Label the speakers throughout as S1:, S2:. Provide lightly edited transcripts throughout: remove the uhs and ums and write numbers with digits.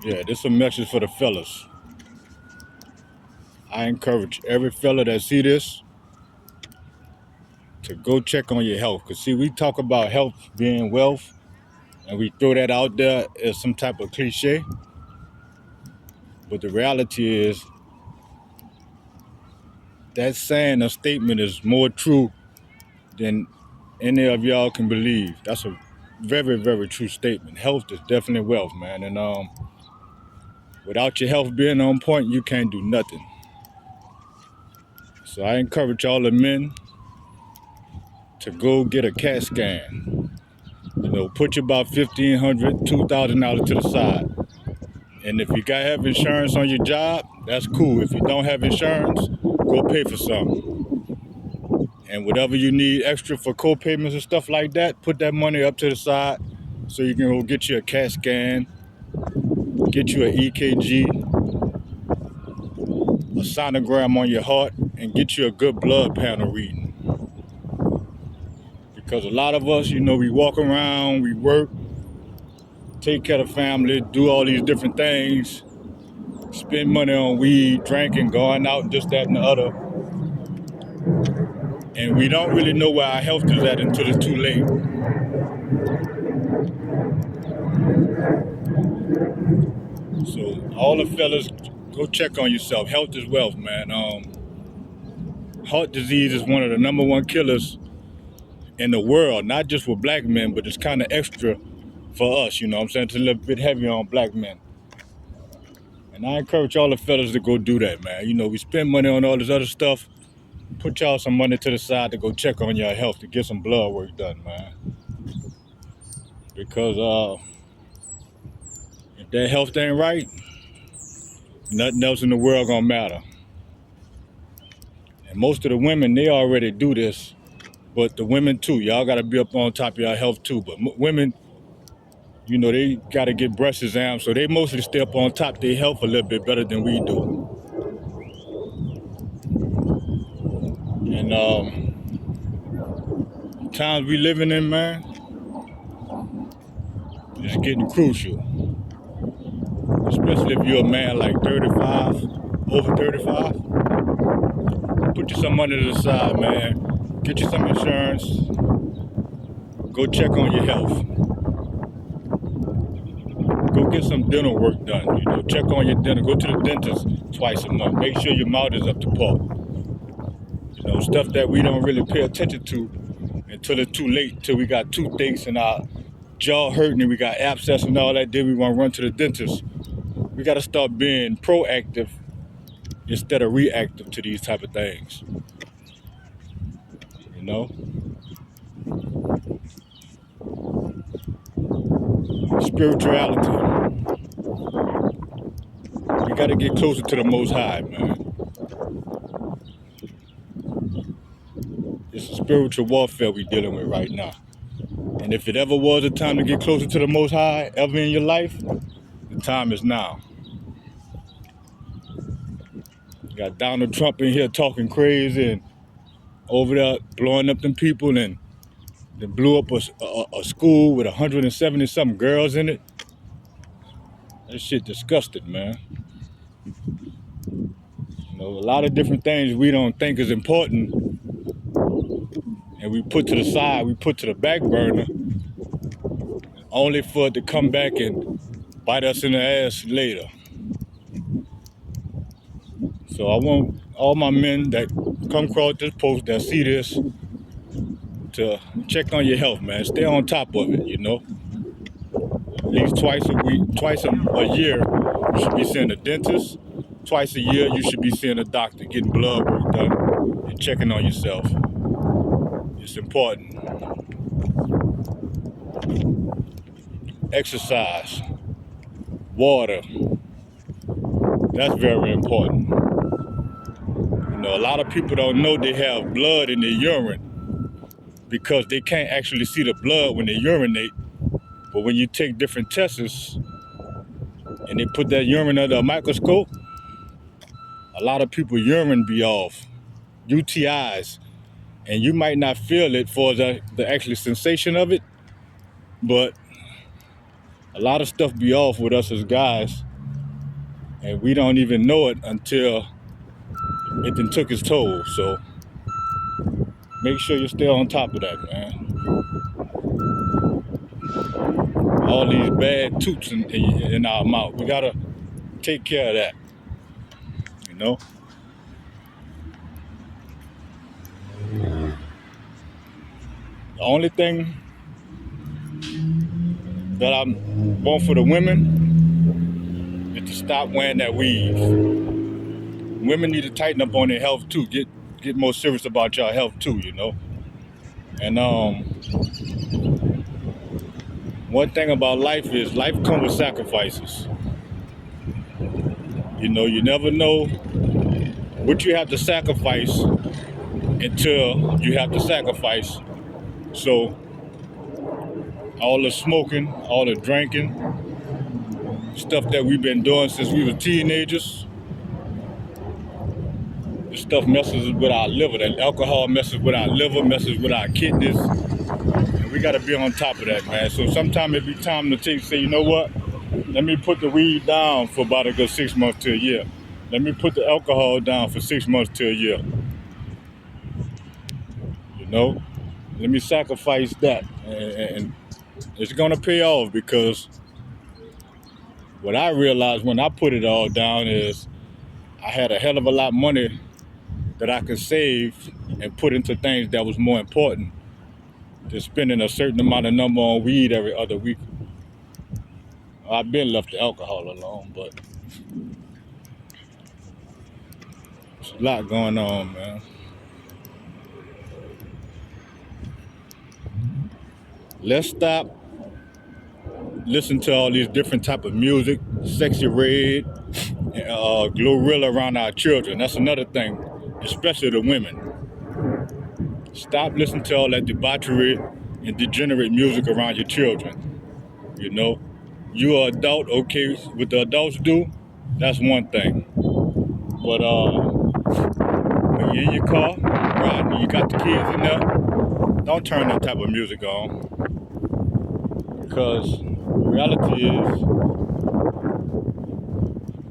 S1: Yeah, this a message for the fellas. I encourage every fella that see this to go check on your health. Cause see, we talk about health being wealth, and we throw that out there as some type of cliche. But the reality is that saying a statement is more true than any of y'all can believe. That's a very, very true statement. Health is definitely wealth, man. And without your health being on point, you can't do nothing. So I encourage all the men to go get a CAT scan. You know, put you about $1,500, $2,000 to the side. And if you got have insurance on your job, that's cool. If you don't have insurance, go pay for something. And whatever you need extra for co-payments and stuff like that, put that money up to the side so you can go get you a CAT scan, get you an EKG, a sonogram on your heart, and get you a good blood panel reading. Because a lot of us, you know, we walk around, we work, take care of family, do all these different things, spend money on weed, drinking, going out, this, that, and the other. And we don't really know where our health is at until it's too late. So all the fellas, go check on yourself. Health is wealth, man. Heart disease is one of the number one killers in the world, not just for black men, but it's kind of extra for us, you know what I'm saying? It's a little bit heavier on black men. And I encourage all the fellas to go do that, man. You know, we spend money on all this other stuff. Put y'all some money to the side to go check on your health, to get some blood work done, man. Because if that health ain't right, nothing else in the world gonna matter. And most of the women, they already do this, but the women too. Y'all gotta be up on top of your health too. But women, you know, they gotta get breast exams, so they mostly stay up on top of their health a little bit better than we do. And times we living in, man, it's getting crucial. Especially if you're a man like 35, over 35. Put you some money to the side, man. Get you some insurance. Go check on your health. Go get some dental work done. You know, check on your dental. Go to the dentist twice a month. Make sure your mouth is up to par. You know, stuff that we don't really pay attention to until it's too late, till we got toothaches and our jaw hurting and we got abscess and all that. Then we want to run to the dentist. We got to start being proactive instead of reactive to these type of things. You know? Spirituality. We got to get closer to the Most High, man. It's a spiritual warfare we're dealing with right now. And if it ever was a time to get closer to the Most High ever in your life, the time is now. You got Donald Trump in here talking crazy and over there blowing up them people, and they blew up a school with 170 something girls in it. That shit disgusting, man. You know, a lot of different things we don't think is important and we put to the side, we put to the back burner, only for it to come back and bite us in the ass later. So I want all my men that come across this post, that see this, to check on your health, man. Stay on top of it, you know. At least twice a week, twice a year, you should be seeing a dentist. Twice a year, you should be seeing a doctor, getting blood work done, and checking on yourself. It's important. Exercise, water, that's very important. You know, a lot of people don't know they have blood in their urine because they can't actually see the blood when they urinate. But when you take different tests and they put that urine under a microscope, a lot of people urine be off, UTIs, and you might not feel it for the actual sensation of it, but a lot of stuff be off with us as guys and we don't even know it until it then took its toll. So make sure you stay on top of that, man. All these bad toots in our mouth, we gotta take care of that, you know. The only thing that I want for the women is to stop wearing that weave. Women need to tighten up on their health too. Get more serious about your health too, you know. And one thing about life is life comes with sacrifices. You know, you never know what you have to sacrifice until you have to sacrifice. So all the smoking, all the drinking, stuff that we've been doing since we were teenagers, this stuff messes with our liver. That alcohol messes with our liver, messes with our kidneys. And we gotta be on top of that, man. So sometimes it be time to say, you know what? Let me put the weed down for about a good 6 months to a year. Let me put the alcohol down for 6 months to a year. You know? Let me sacrifice that. And it's gonna pay off, because what I realized when I put it all down is I had a hell of a lot of money that I could save and put into things that was more important than spending a certain amount of number on weed every other week. I've been left the alcohol alone, but there's a lot going on, man. Let's stop listening to all these different type of music, Sexy Red, Glorilla around our children. That's another thing, especially the women. Stop listening to all that debauchery and degenerate music around your children. You know, you are adult, okay, what the adults do, that's one thing. But when you're in your car, riding, you got the kids in there, don't turn that type of music on. Because the reality is,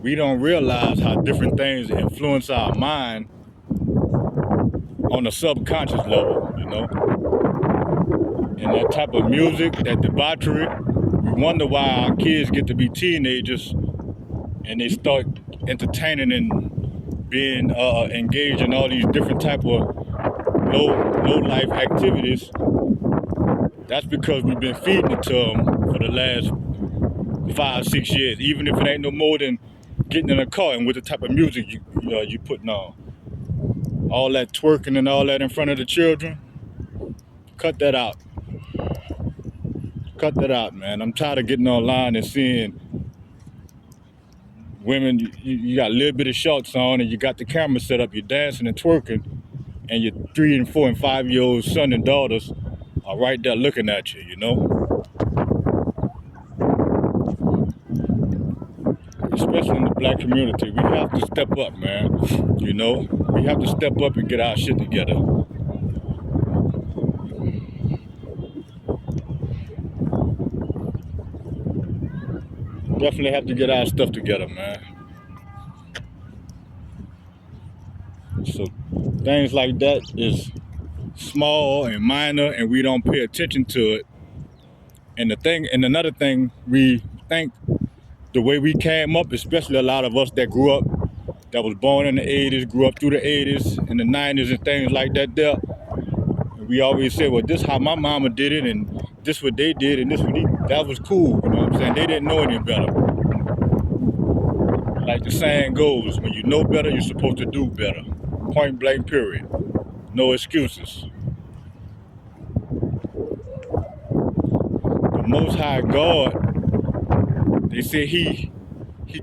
S1: we don't realize how different things influence our mind on a subconscious level, you know. And that type of music, that debauchery, we wonder why our kids get to be teenagers and they start entertaining and being engaged in all these different type of low life activities. That's because we've been feeding it to them for the last 5-6 years. Even if it ain't no more than getting in a car and with the type of music you putting on, all that twerking and all that in front of the children, cut that out. Cut that out, man. I'm tired of getting online and seeing women, you got a little bit of shorts on and you got the camera set up, you're dancing and twerking, and your 3 and 4 and 5-year-old son and daughters are right there looking at you, you know? Especially in the black community, we have to step up, man. You know? We have to step up and get our shit together. Definitely have to get our stuff together, man. So things like that is small and minor, and we don't pay attention to it. And another thing, we think the way we came up, especially a lot of us that grew up, that was born in the 80s, grew up through the 80s and the 90s and things like that there. And we always say, well, this how my mama did it, and this what they did, and this what that was cool, you know what I'm saying? They didn't know any better. Like the saying goes, when you know better, you're supposed to do better. Point blank, period. No excuses. The Most High God, they say he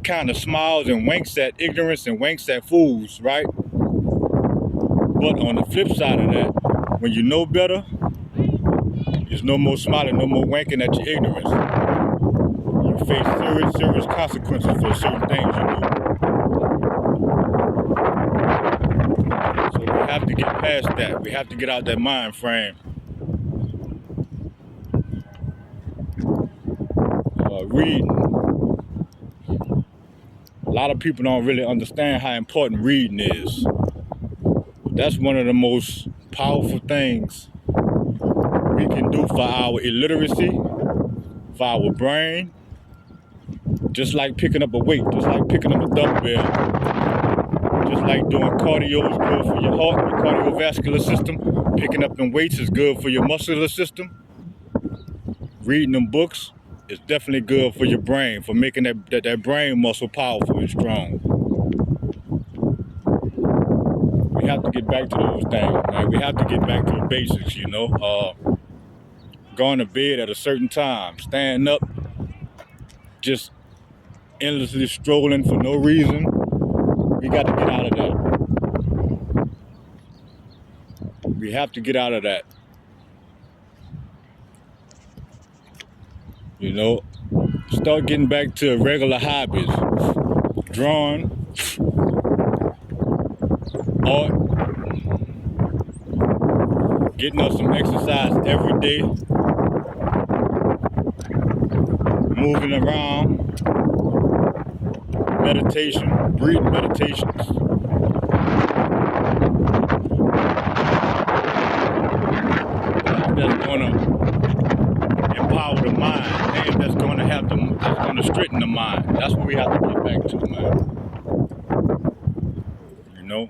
S1: kind of smiles and winks at ignorance and winks at fools, right? But on the flip side of that, when you know better, there's no more smiling, no more winking at your ignorance. You face serious consequences for certain things you do. So we have to get past that. We have to get out that mind frame. Reading. A lot of people don't really understand how important reading is. That's one of the most powerful things we can do for our illiteracy, for our brain, just like picking up a weight, just like picking up a dumbbell, just like doing cardio is good for your heart, your cardiovascular system. Picking up them weights is good for your muscular system. Reading them books is definitely good for your brain, for making that brain muscle powerful and strong. We have to get back to those things, man. We have to get back to the basics, you know. Going to bed at a certain time, standing up, just endlessly strolling for no reason. We got to get out of that. We have to get out of that. You know, start getting back to regular hobbies. Drawing, art, getting up some exercise every day, moving around, meditation, breathing meditations. That's gonna empower the mind, and that's gonna straighten the mind. That's what we have to get back to, man. You know?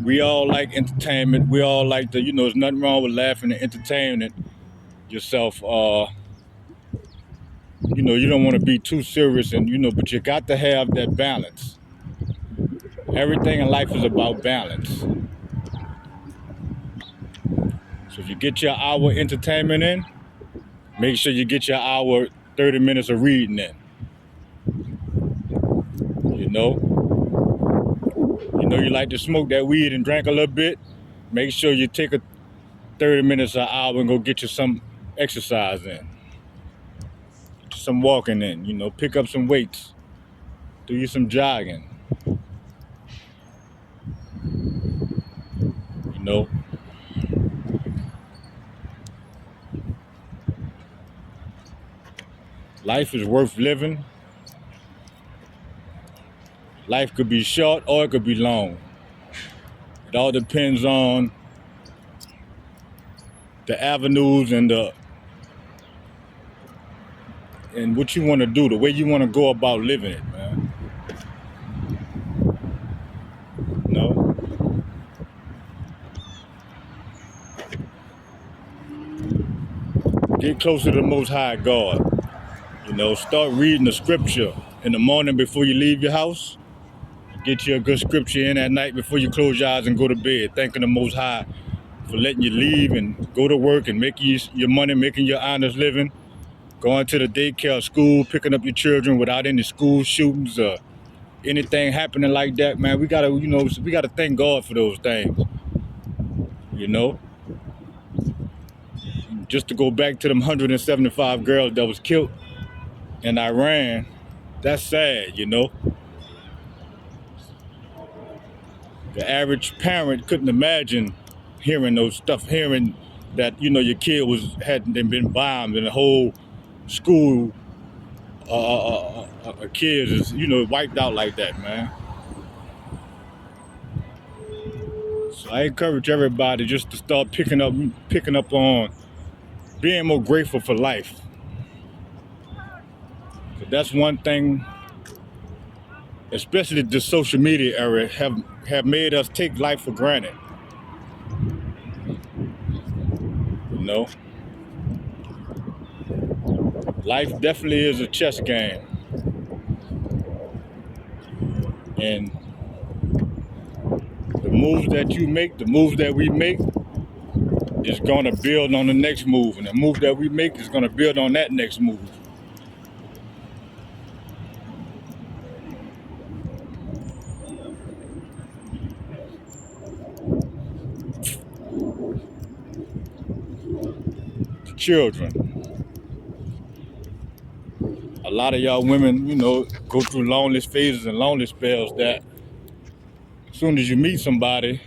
S1: We all like entertainment. We all like to, there's nothing wrong with laughing and entertaining yourself. You don't want to be too serious, but you got to have that balance. Everything in life is about balance. So if you get your hour entertainment in, make sure you get your hour, 30 minutes of reading in. You like to smoke that weed and drink a little bit, make sure you take a 30 minutes or an hour and go get you some exercise in. Some walking in, pick up some weights, do you some jogging. Life is worth living. Life could be short or it could be long. It all depends on the avenues and what you want to do, the way you want to go about living it, man. Get closer to the Most High God. Start reading the scripture in the morning before you leave your house. Get you a good scripture in at night before you close your eyes and go to bed, thanking the Most High for letting you leave and go to work and making your money, making your honest living, going to the daycare school, picking up your children without any school shootings or anything happening like that, man. We gotta thank God for those things. Just to go back to them 175 girls that was killed in Iran, that's sad, The average parent couldn't imagine hearing that, your kid hadn't been bombed and the whole school kids is, wiped out like that, man. So I encourage everybody just to start picking up on being more grateful for life. That's one thing, especially the social media era, have made us take life for granted. Life definitely is a chess game. And the moves that you make, the moves that we make, is gonna build on the next move. And the move that we make is gonna build on that next move. The children. A lot of y'all women, go through lonely phases and lonely spells that as soon as you meet somebody,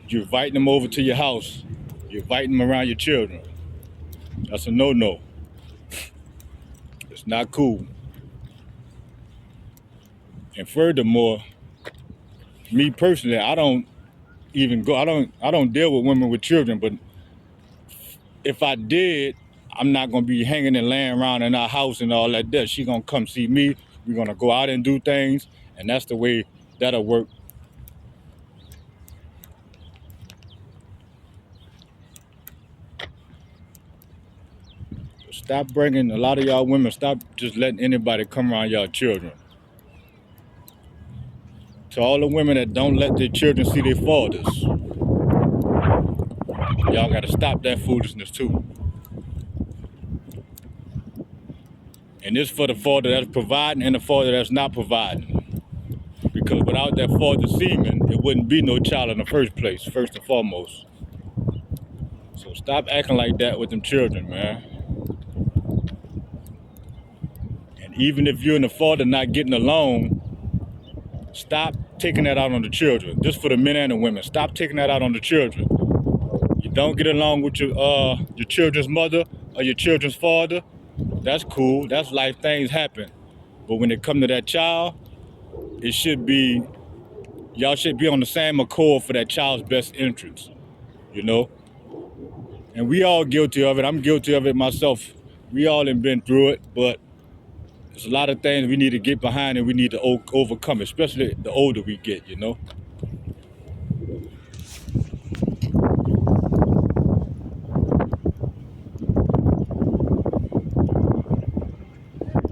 S1: you're inviting them over to your house. You're inviting them around your children. That's a no-no. It's not cool. And furthermore, me personally, I don't deal with women with children, but if I did, I'm not gonna be hanging and laying around in our house and all that. She gonna come see me. We're gonna go out and do things, and that's the way that'll work. Stop bringing a lot of y'all women. Stop just letting anybody come around y'all children. To all the women that don't let their children see their fathers, y'all gotta stop that foolishness too. And this for the father that's providing and the father that's not providing. Because without that father semen, it wouldn't be no child in the first place, first and foremost. So stop acting like that with them children, man. And even if you and the father not getting along, stop taking that out on the children. Just for the men and the women. Stop taking that out on the children. You don't get along with your children's mother or your children's father, that's cool. That's life, things happen. But when it come to that child, it should be, y'all should be on the same accord for that child's best interests, you know? And we all guilty of it. I'm guilty of it myself. We all have been through it, but there's a lot of things we need to get behind and we need to overcome, especially the older we get, you know?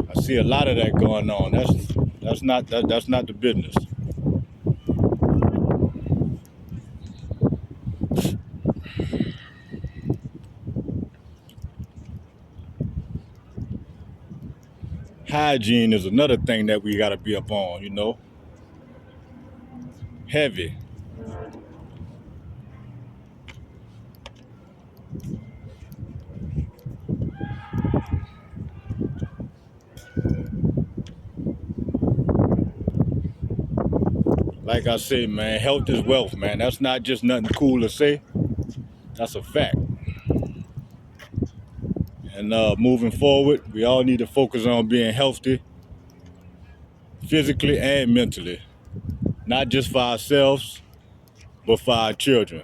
S1: I see a lot of that going on. That's not the business. Hygiene is another thing that we gotta be up on, you know? Heavy. Like I say, man, health is wealth, man. That's not just nothing cool to say. That's a fact. And moving forward, we all need to focus on being healthy, physically and mentally. Not just for ourselves, but for our children.